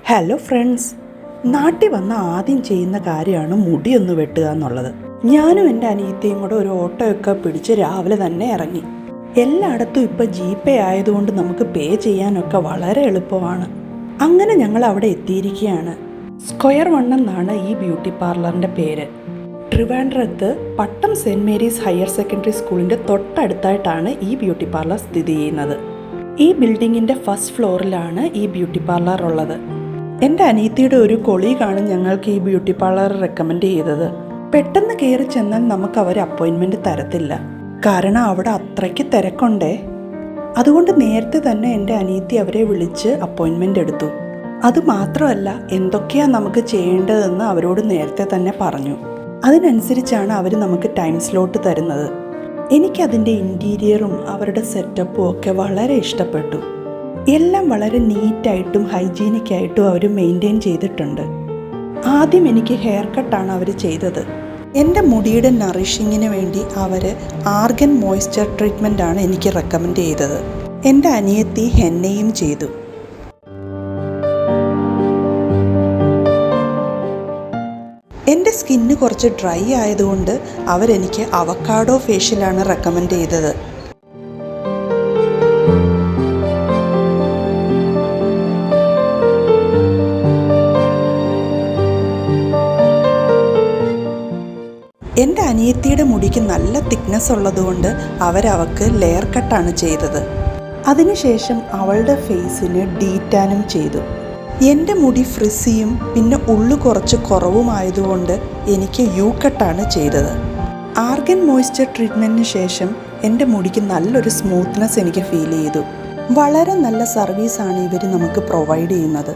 Hello friends, നാട്ടിൽ വന്ന ആദ്യം ചെയ്യുന്ന കാര്യമാണ് മുടിയൊന്ന് വെട്ടുക എന്നുള്ളത്. ഞാനും എൻ്റെ അനിയത്തിയും കൂടെ ഒരു ഓട്ടോയൊക്കെ പിടിച്ച് രാവിലെ തന്നെ ഇറങ്ങി. എല്ലായിടത്തും ഇപ്പോൾ GPay ആയതുകൊണ്ട് നമുക്ക് പേ ചെയ്യാനൊക്കെ വളരെ എളുപ്പമാണ്. അങ്ങനെ ഞങ്ങൾ അവിടെ എത്തിയിരിക്കുകയാണ്. സ്ക്വയർ 1 എന്നാണ് ഈ ബ്യൂട്ടി പാർലറിൻ്റെ പേര്. ട്രിവാൻഡ്രത്ത് പട്ടം സെൻറ്റ് മേരീസ് ഹയർ സെക്കൻഡറി സ്കൂളിൻ്റെ തൊട്ടടുത്തായിട്ടാണ് ഈ ബ്യൂട്ടി പാർലർ സ്ഥിതി ചെയ്യുന്നത്. ഈ ബിൽഡിങ്ങിൻ്റെ ഫസ്റ്റ് ഫ്ലോറിലാണ് ഈ ബ്യൂട്ടി പാർലർ ഉള്ളത്. എൻ്റെ അനിയത്തിയുടെ ഒരു കൊളീഗാണ് ഞങ്ങൾക്ക് ഈ ബ്യൂട്ടി പാർലർ റെക്കമെൻഡ് ചെയ്തത്. പെട്ടെന്ന് കയറി ചെന്നാൽ നമുക്ക് അവർ അപ്പോയിൻമെൻറ്റ് തരത്തില്ല, കാരണം അവിടെ അത്രയ്ക്ക് തിരക്കുണ്ടേ. അതുകൊണ്ട് നേരത്തെ തന്നെ എൻ്റെ അനിയത്തി അവരെ വിളിച്ച് അപ്പോയിൻമെൻ്റ് എടുത്തു. അതുമാത്രമല്ല, എന്തൊക്കെയാണ് നമുക്ക് ചെയ്യേണ്ടതെന്ന് അവരോട് നേരത്തെ തന്നെ പറഞ്ഞു. അതിനനുസരിച്ചാണ് അവർ നമുക്ക് ടൈം സ്ലോട്ട് തരുന്നത്. എനിക്കതിൻ്റെ ഇൻറ്റീരിയറും അവരുടെ സെറ്റപ്പും ഒക്കെ വളരെ ഇഷ്ടപ്പെട്ടു. എല്ലാം വളരെ നീറ്റായിട്ടും ഹൈജീനിക്കായിട്ടും അവർ മെയിൻറ്റെയിൻ ചെയ്തിട്ടുണ്ട്. ആദ്യം എനിക്ക് ഹെയർ കട്ടാണ് അവർ ചെയ്തത്. എൻ്റെ മുടിയുടെ നറിഷിങ്ങിന് വേണ്ടി അവർ ആർഗൻ മോയ്സ്ചർ ട്രീറ്റ്മെൻറ്റാണ് എനിക്ക് റെക്കമെൻഡ് ചെയ്തത്. എൻ്റെ അനിയത്തി ഹെന്നയും ചെയ്തു. എൻ്റെ സ്കിന്ന് കുറച്ച് ഡ്രൈ ആയതുകൊണ്ട് അവരെനിക്ക് അവക്കാഡോ ഫേഷ്യലാണ് റെക്കമെൻഡ് ചെയ്തത്. എൻ്റെ അനിയത്തിയുടെ മുടിക്ക് നല്ല തിക്നെസ് ഉള്ളതുകൊണ്ട് അവർക്ക് ലെയർ കട്ടാണ് ചെയ്തത്. അതിനുശേഷം അവളുടെ ഫേസിന് ഡീറ്റാനും ചെയ്തു. എൻ്റെ മുടി ഫ്രിസിയും പിന്നെ ഉള്ളു കുറച്ച് കുറവുമായതുകൊണ്ട് എനിക്ക് യു കട്ടാണ് ചെയ്തത്. ആർഗൻ മോയ്സ്ചർ ട്രീറ്റ്മെൻറ്റിന് ശേഷം എൻ്റെ മുടിക്ക് നല്ലൊരു സ്മൂത്ത്നെസ് എനിക്ക് ഫീൽ ചെയ്തു. വളരെ നല്ല സർവീസാണ് ഇവർ നമുക്ക് പ്രൊവൈഡ് ചെയ്യുന്നത്.